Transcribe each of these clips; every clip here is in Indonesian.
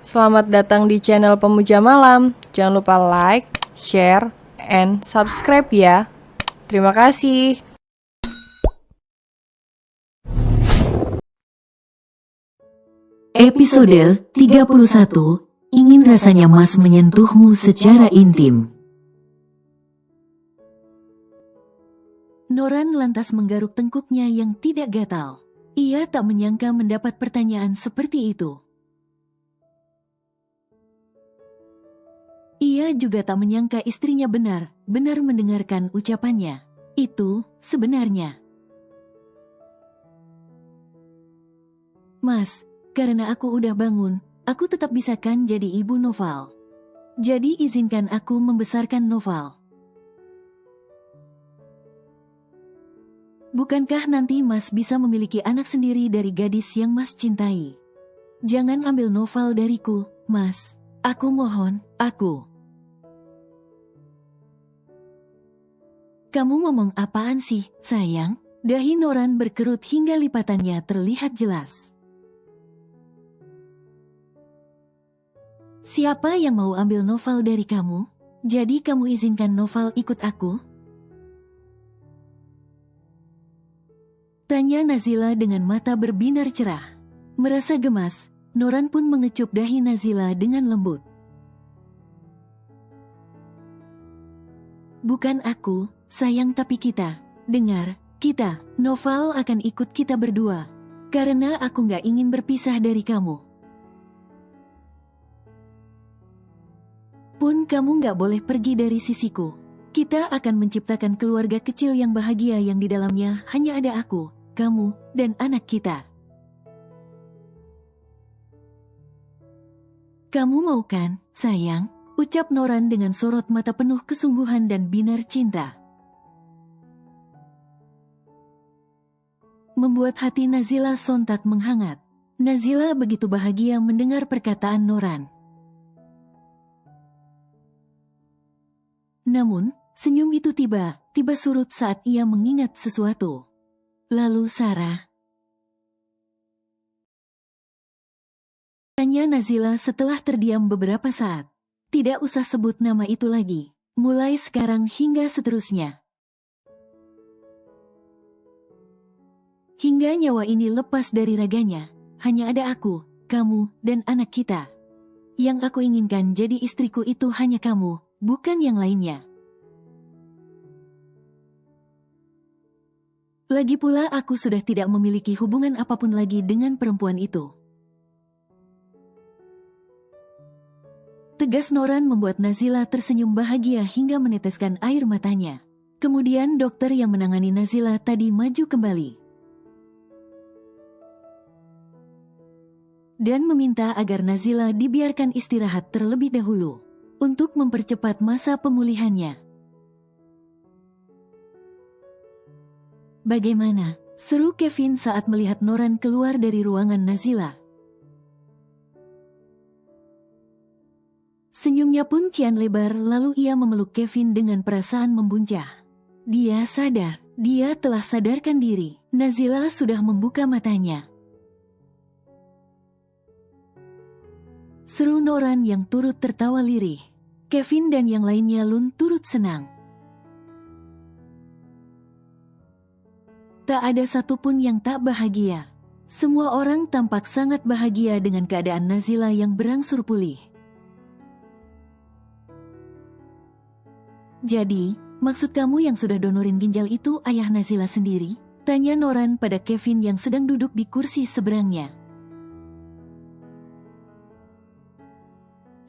Selamat datang di channel Pemuja Malam. Jangan lupa like, share, and subscribe ya. Terima kasih. Episode 31, ingin rasanya Mas menyentuhmu secara intim. Noran lantas menggaruk tengkuknya yang tidak gatal. Ia tak menyangka mendapat pertanyaan seperti itu. Ia juga tak menyangka istrinya benar-benar mendengarkan ucapannya. Itu sebenarnya. Mas, karena aku udah bangun, aku tetap bisa kan jadi ibu Noval. Jadi izinkan aku membesarkan Noval. Bukankah nanti Mas bisa memiliki anak sendiri dari gadis yang Mas cintai? Jangan ambil Noval dariku, Mas. Aku mohon, aku. Kamu ngomong apaan sih, sayang? Dahi Noran berkerut hingga lipatannya terlihat jelas. Siapa yang mau ambil Noval dari kamu? Jadi kamu izinkan Noval ikut aku? Tanya Nazila dengan mata berbinar cerah. Merasa gemas, Noran pun mengecup dahi Nazila dengan lembut. Bukan aku, sayang, tapi kita. Dengar, kita, Noval akan ikut kita berdua. Karena aku gak ingin berpisah dari kamu. Pun kamu gak boleh pergi dari sisiku. Kita akan menciptakan keluarga kecil yang bahagia yang di dalamnya hanya ada aku, kamu, dan anak kita. Kamu mau kan, sayang? Ucap Noran dengan sorot mata penuh kesungguhan dan binar cinta. Membuat hati Nazila sontak menghangat. Nazila begitu bahagia mendengar perkataan Noran. Namun, senyum itu tiba-tiba surut saat ia mengingat sesuatu. Lalu Sarah? Tanya Nazila setelah terdiam beberapa saat. Tidak usah sebut nama itu lagi. Mulai sekarang hingga seterusnya. Hingga nyawa ini lepas dari raganya, hanya ada aku, kamu, dan anak kita. Yang aku inginkan jadi istriku itu hanya kamu, bukan yang lainnya. Lagi pula aku sudah tidak memiliki hubungan apapun lagi dengan perempuan itu. Tegas Noran membuat Nazila tersenyum bahagia hingga meneteskan air matanya. Kemudian dokter yang menangani Nazila tadi maju kembali. Dan meminta agar Nazila dibiarkan istirahat terlebih dahulu untuk mempercepat masa pemulihannya. Bagaimana? Seru Kevin saat melihat Noran keluar dari ruangan Nazila. Senyumnya pun kian lebar lalu ia memeluk Kevin dengan perasaan membuncah. Dia sadar, dia telah sadarkan diri. Nazila sudah membuka matanya. Seru Noran yang turut tertawa lirih. Kevin dan yang lainnya Lun turut senang. Tak ada satupun yang tak bahagia. Semua orang tampak sangat bahagia dengan keadaan Nazila yang berangsur pulih. Jadi, maksud kamu yang sudah donorin ginjal itu ayah Nazila sendiri? Tanya Noran pada Kevin yang sedang duduk di kursi seberangnya.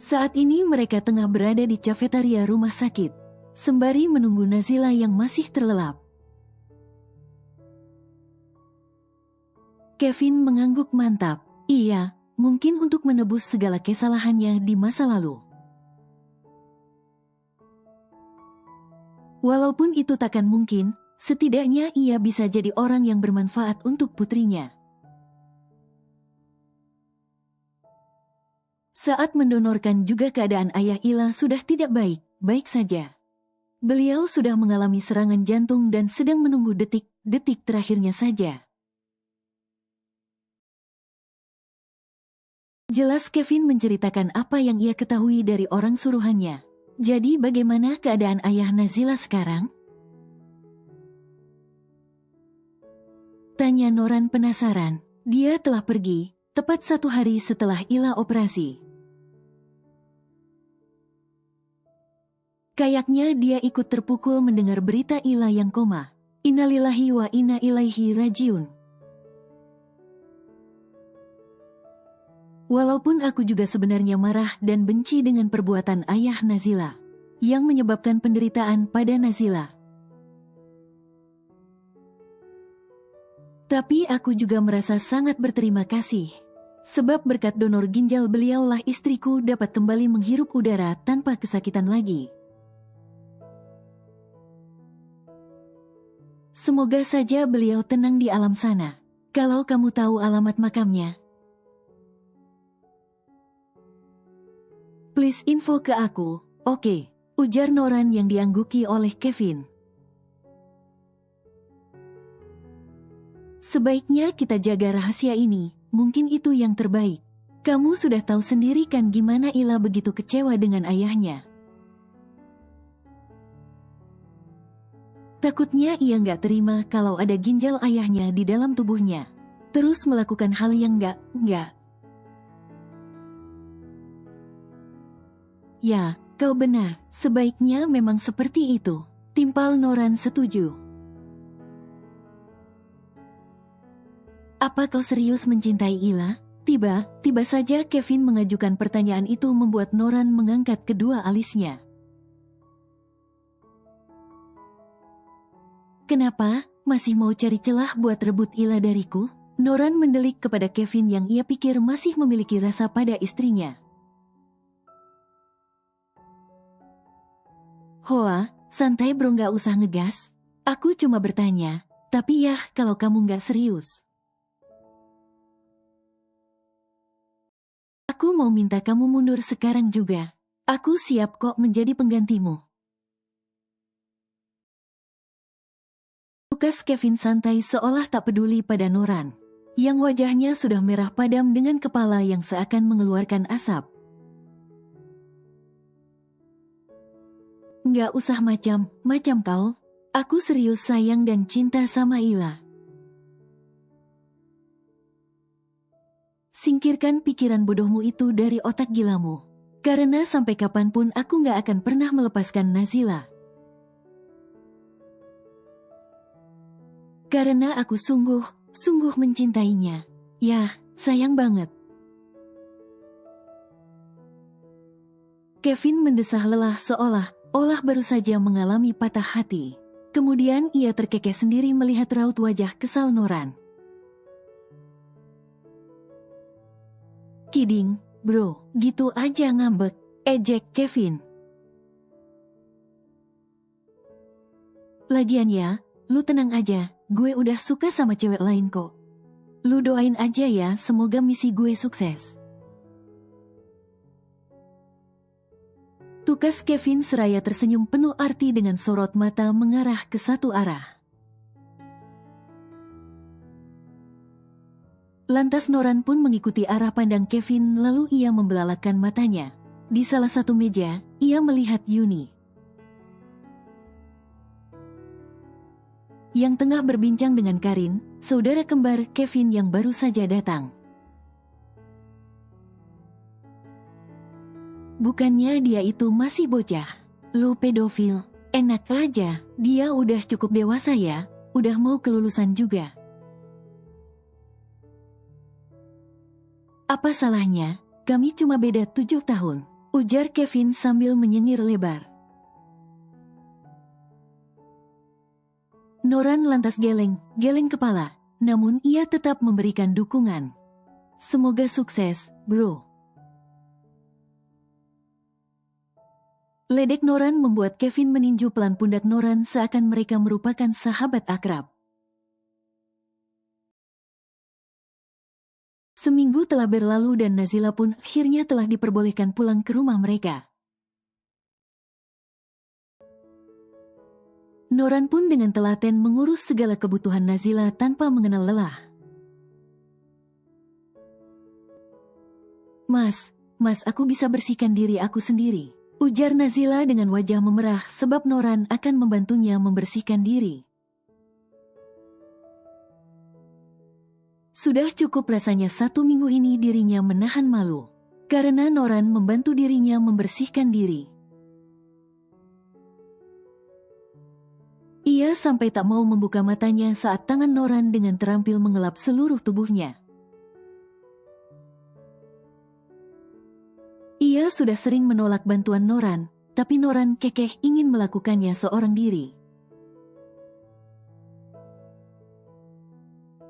Saat ini mereka tengah berada di kafetaria rumah sakit, sembari menunggu Nazila yang masih terlelap. Kevin mengangguk mantap. Iya, mungkin untuk menebus segala kesalahannya di masa lalu. Walaupun itu takkan mungkin, setidaknya ia bisa jadi orang yang bermanfaat untuk putrinya. Saat mendonorkan juga keadaan ayah Ila sudah tidak baik-baik saja. Beliau sudah mengalami serangan jantung dan sedang menunggu detik-detik terakhirnya saja. Jelas Kevin menceritakan apa yang ia ketahui dari orang suruhannya. Jadi bagaimana keadaan ayah Nazila sekarang? Tanya Noran penasaran. Dia telah pergi, tepat 1 hari setelah Ila operasi. Kayaknya dia ikut terpukul mendengar berita Ila yang koma. Innalillahi wa inna ilaihi rajiun. Walaupun aku juga sebenarnya marah dan benci dengan perbuatan ayah Nazila, yang menyebabkan penderitaan pada Nazila. Tapi aku juga merasa sangat berterima kasih. Sebab berkat donor ginjal beliaulah istriku dapat kembali menghirup udara tanpa kesakitan lagi. Semoga saja beliau tenang di alam sana. Kalau kamu tahu alamat makamnya, please info ke aku. Oke, ujar Noran yang diangguki oleh Kevin. Sebaiknya kita jaga rahasia ini, mungkin itu yang terbaik. Kamu sudah tahu sendiri kan gimana Ila begitu kecewa dengan ayahnya. Takutnya ia nggak terima kalau ada ginjal ayahnya di dalam tubuhnya. Terus melakukan hal yang nggak. Ya, kau benar, sebaiknya memang seperti itu. Timpal Noran setuju. Apa kau serius mencintai Ila? Tiba saja Kevin mengajukan pertanyaan itu membuat Noran mengangkat kedua alisnya. Kenapa? Masih mau cari celah buat rebut Ila dariku? Noran mendelik kepada Kevin yang ia pikir masih memiliki rasa pada istrinya. Hoa, santai bro, gak usah ngegas. Aku cuma bertanya, tapi ya kalau kamu gak serius. Aku mau minta kamu mundur sekarang juga. Aku siap kok menjadi penggantimu. Tukas Kevin santai seolah tak peduli pada Noran, yang wajahnya sudah merah padam dengan kepala yang seakan mengeluarkan asap. Nggak usah macam kau. Aku serius sayang dan cinta sama Ila. Singkirkan pikiran bodohmu itu dari otak gilamu. Karena sampai kapanpun aku nggak akan pernah melepaskan Nazila. Karena aku sungguh mencintainya. Yah, sayang banget. Kevin mendesah lelah seolah-olah baru saja mengalami patah hati. Kemudian ia terkekeh sendiri melihat raut wajah kesal Noran. Kidding, bro, gitu aja ngambek, ejek Kevin. Lagian ya, lu tenang aja, gue udah suka sama cewek lain kok. Lu doain aja ya, semoga misi gue sukses. Tukas Kevin seraya tersenyum penuh arti dengan sorot mata mengarah ke satu arah. Lantas Noran pun mengikuti arah pandang Kevin lalu ia membelalakan matanya. Di salah satu meja, ia melihat Yuni yang tengah berbincang dengan Karin, saudara kembar Kevin yang baru saja datang. Bukannya dia itu masih bocah. Lu pedofil, enak aja, dia udah cukup dewasa ya, udah mau kelulusan juga. Apa salahnya? Kami cuma beda 7 tahun, ujar Kevin sambil menyengir lebar. Noran lantas geleng kepala, namun ia tetap memberikan dukungan. Semoga sukses, bro. Ledek Noran membuat Kevin meninju pelan pundak Noran seakan mereka merupakan sahabat akrab. Seminggu telah berlalu dan Nazila pun akhirnya telah diperbolehkan pulang ke rumah mereka. Noran pun dengan telaten mengurus segala kebutuhan Nazila tanpa mengenal lelah. Mas, aku bisa bersihkan diri aku sendiri, ujar Nazila dengan wajah memerah sebab Noran akan membantunya membersihkan diri. Sudah cukup rasanya 1 minggu ini dirinya menahan malu, karena Noran membantu dirinya membersihkan diri. Ia sampai tak mau membuka matanya saat tangan Noran dengan terampil mengelap seluruh tubuhnya. Ia sudah sering menolak bantuan Noran, tapi Noran kekeh ingin melakukannya seorang diri.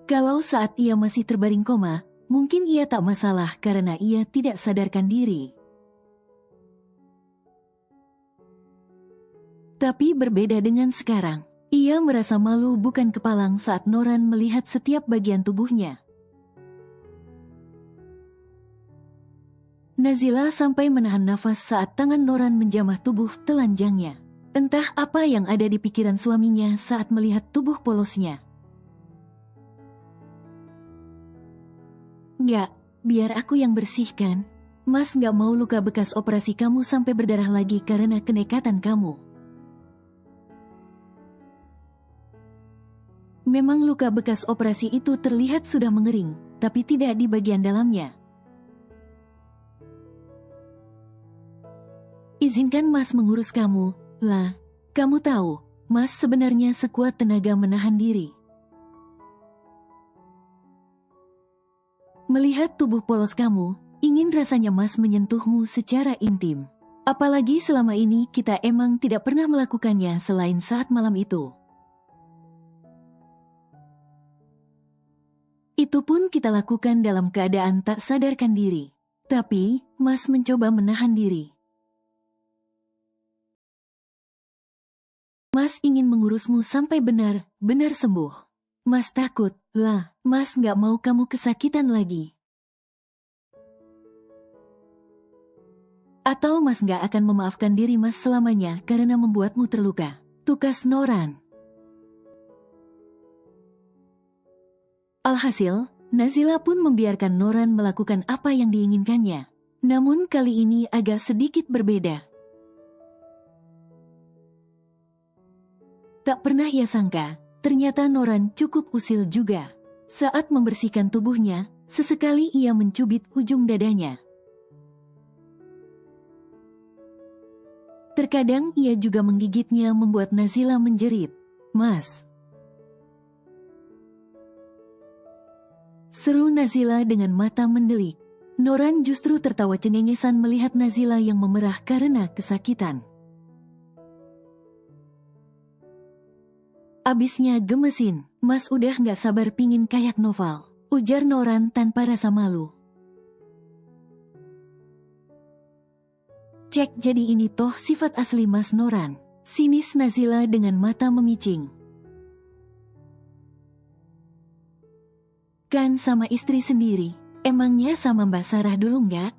Kalau saat ia masih terbaring koma, mungkin ia tak masalah karena ia tidak sadarkan diri. Tapi berbeda dengan sekarang, ia merasa malu bukan kepalang saat Noran melihat setiap bagian tubuhnya. Nazila sampai menahan nafas saat tangan Noran menjamah tubuh telanjangnya. Entah apa yang ada di pikiran suaminya saat melihat tubuh polosnya. Nggak, biar aku yang bersihkan. Mas nggak mau luka bekas operasi kamu sampai berdarah lagi karena kenekatan kamu. Memang luka bekas operasi itu terlihat sudah mengering, tapi tidak di bagian dalamnya. Izinkan Mas mengurus kamu, lah. Kamu tahu, Mas sebenarnya sekuat tenaga menahan diri. Melihat tubuh polos kamu, ingin rasanya Mas menyentuhmu secara intim. Apalagi selama ini kita emang tidak pernah melakukannya selain saat malam itu. Itu pun kita lakukan dalam keadaan tak sadarkan diri. Tapi, Mas mencoba menahan diri. Mas ingin mengurusmu sampai benar-benar sembuh. Mas takut, lah, Mas nggak mau kamu kesakitan lagi. Atau Mas nggak akan memaafkan diri Mas selamanya karena membuatmu terluka. Tukas Noran. Alhasil, Nazila pun membiarkan Noran melakukan apa yang diinginkannya. Namun kali ini agak sedikit berbeda. Tak pernah ia sangka, ternyata Noran cukup usil juga. Saat membersihkan tubuhnya, sesekali ia mencubit ujung dadanya. Terkadang ia juga menggigitnya membuat Nazila menjerit, "Mas!" Seru Nazila dengan mata mendelik. Noran justru tertawa cengengesan melihat Nazila yang memerah karena kesakitan. Abisnya gemesin, "Mas udah gak sabar pingin kayak Noval," ujar Noran tanpa rasa malu. "Cek jadi ini toh sifat asli Mas Noran," sinis Nazila dengan mata memicing. "Kan sama istri sendiri, emangnya sama Mbak Sarah dulu nggak?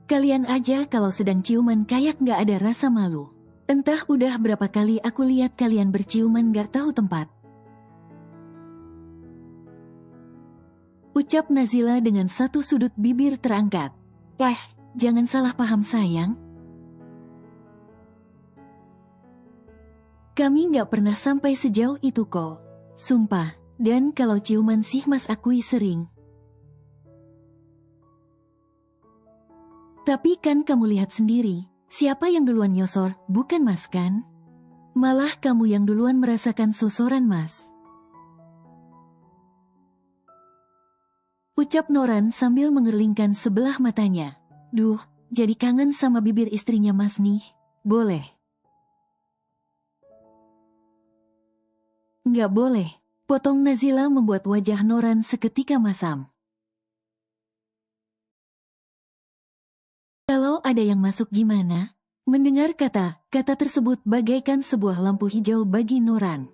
Kalian aja kalau sedang ciuman kayak nggak ada rasa malu. Entah udah berapa kali aku lihat kalian berciuman nggak tahu tempat." Ucap Nazila dengan satu sudut bibir terangkat. Jangan salah paham sayang. Kami nggak pernah sampai sejauh itu kok. Sumpah, dan kalau ciuman sih Mas akui sering. Tapi kan kamu lihat sendiri, siapa yang duluan nyosor, bukan Mas kan? Malah kamu yang duluan merasakan sosoran Mas. Ucap Noran sambil mengerlingkan sebelah matanya. Duh, jadi kangen sama bibir istrinya Mas nih. Boleh? Nggak boleh, potong Nazila membuat wajah Noran seketika masam. Kalau ada yang masuk gimana? Mendengar kata tersebut bagaikan sebuah lampu hijau bagi Noran.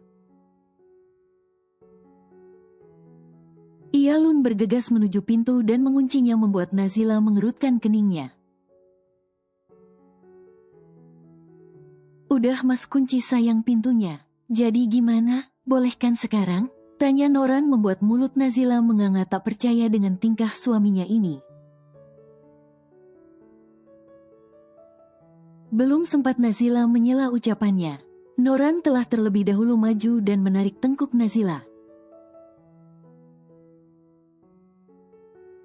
Ia lun bergegas menuju pintu dan menguncinya membuat Nazila mengerutkan keningnya. Udah Mas kunci sayang pintunya. Jadi gimana? Boleh kan sekarang? Tanya Noran membuat mulut Nazila menganga tak percaya dengan tingkah suaminya ini. Belum sempat Nazila menyela ucapannya, Noran telah terlebih dahulu maju dan menarik tengkuk Nazila.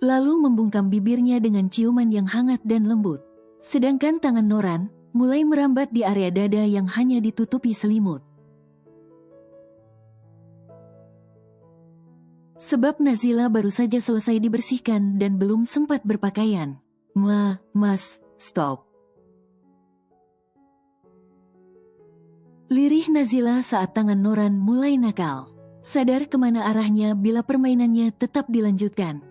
Lalu membungkam bibirnya dengan ciuman yang hangat dan lembut. Sedangkan tangan Noran mulai merambat di area dada yang hanya ditutupi selimut. Sebab Nazila baru saja selesai dibersihkan dan belum sempat berpakaian. Mas, stop. Lirih Nazila saat tangan Noran mulai nakal. Sadar kemana arahnya bila permainannya tetap dilanjutkan.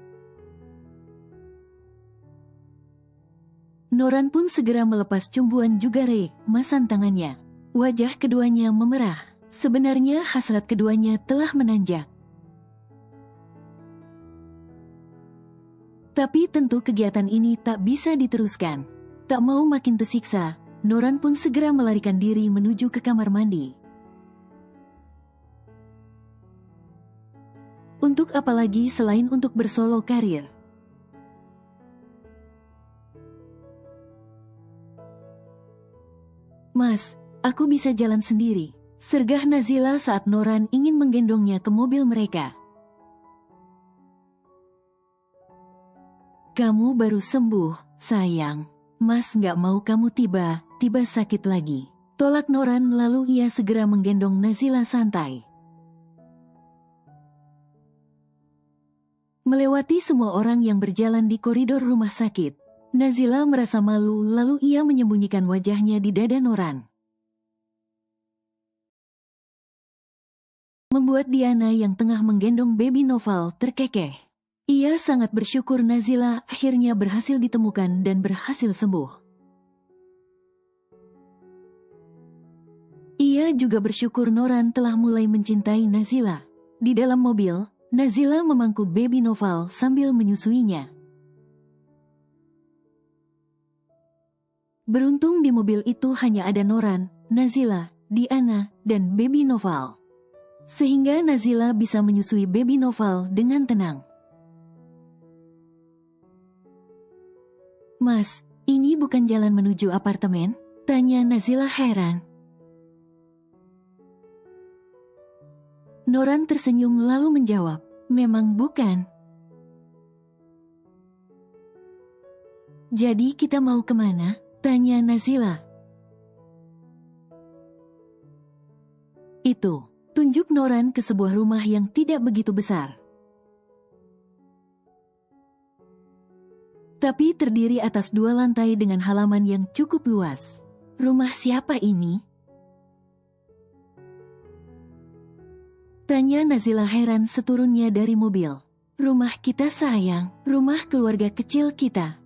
Noran pun segera melepas cumbuan juga masan tangannya. Wajah keduanya memerah. Sebenarnya hasrat keduanya telah menanjak. Tapi tentu kegiatan ini tak bisa diteruskan. Tak mau makin tersiksa, Noran pun segera melarikan diri menuju ke kamar mandi. Untuk apa lagi selain untuk bersolo karir? Mas, aku bisa jalan sendiri. Sergah Nazila saat Noran ingin menggendongnya ke mobil mereka. Kamu baru sembuh, sayang. Mas gak mau kamu tiba-tiba sakit lagi. Tolak Noran lalu ia segera menggendong Nazila santai. Melewati semua orang yang berjalan di koridor rumah sakit, Nazila merasa malu lalu ia menyembunyikan wajahnya di dada Noran. Membuat Diana yang tengah menggendong baby Noval terkekeh. Ia sangat bersyukur Nazila akhirnya berhasil ditemukan dan berhasil sembuh. Ia juga bersyukur Noran telah mulai mencintai Nazila. Di dalam mobil, Nazila memangku baby Noval sambil menyusuinya. Beruntung di mobil itu hanya ada Noran, Nazila, Diana, dan baby Noval. Sehingga Nazila bisa menyusui baby Noval dengan tenang. Mas, ini bukan jalan menuju apartemen? Tanya Nazila heran. Noran tersenyum lalu menjawab, memang bukan. Jadi kita mau kemana? Tanya Nazila. Itu, tunjuk Noran ke sebuah rumah yang tidak begitu besar. Tapi terdiri atas 2 lantai dengan halaman yang cukup luas. Rumah siapa ini? Tanya Nazila heran seturunnya dari mobil. Rumah kita sayang, rumah keluarga kecil kita.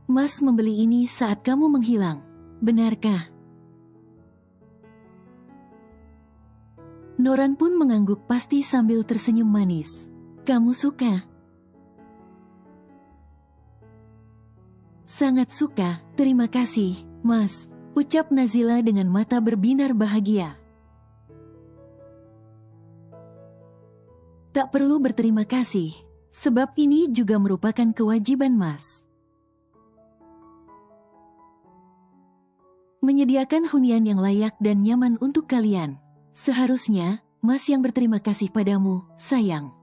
Mas membeli ini saat kamu menghilang, benarkah? Noran pun mengangguk pasti sambil tersenyum manis. Kamu suka? Sangat suka, terima kasih, Mas, ucap Nazila dengan mata berbinar bahagia. Tak perlu berterima kasih, sebab ini juga merupakan kewajiban Mas. Menyediakan hunian yang layak dan nyaman untuk kalian. Seharusnya, Mas yang berterima kasih padamu, sayang.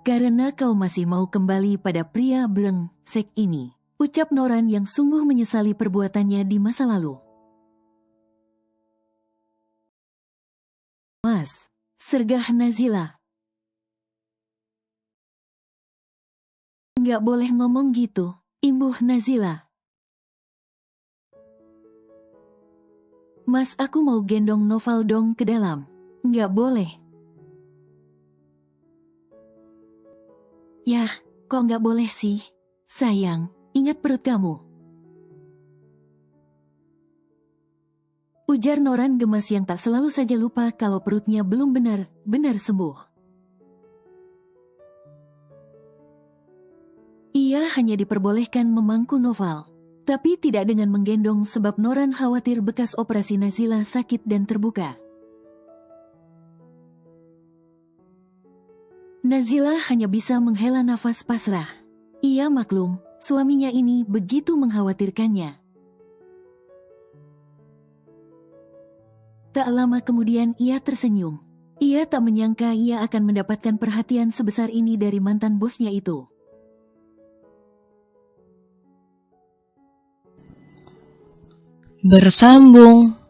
Karena kau masih mau kembali pada pria brengsek ini, ucap Noran yang sungguh menyesali perbuatannya di masa lalu. Mas, sergah Nazila. Nggak boleh ngomong gitu, imbuh Nazila. Mas, aku mau gendong Noval dong ke dalam. Nggak boleh. Yah, kok nggak boleh sih? Sayang, ingat perut kamu. Ujar Noran gemas yang tak selalu saja lupa kalau perutnya belum benar-benar sembuh. Ia hanya diperbolehkan memangku Noval. Tapi tidak dengan menggendong sebab Noran khawatir bekas operasi Nazila sakit dan terbuka. Nazila hanya bisa menghela nafas pasrah. Ia maklum, suaminya ini begitu mengkhawatirkannya. Tak lama kemudian ia tersenyum. Ia tak menyangka ia akan mendapatkan perhatian sebesar ini dari mantan bosnya itu. Bersambung.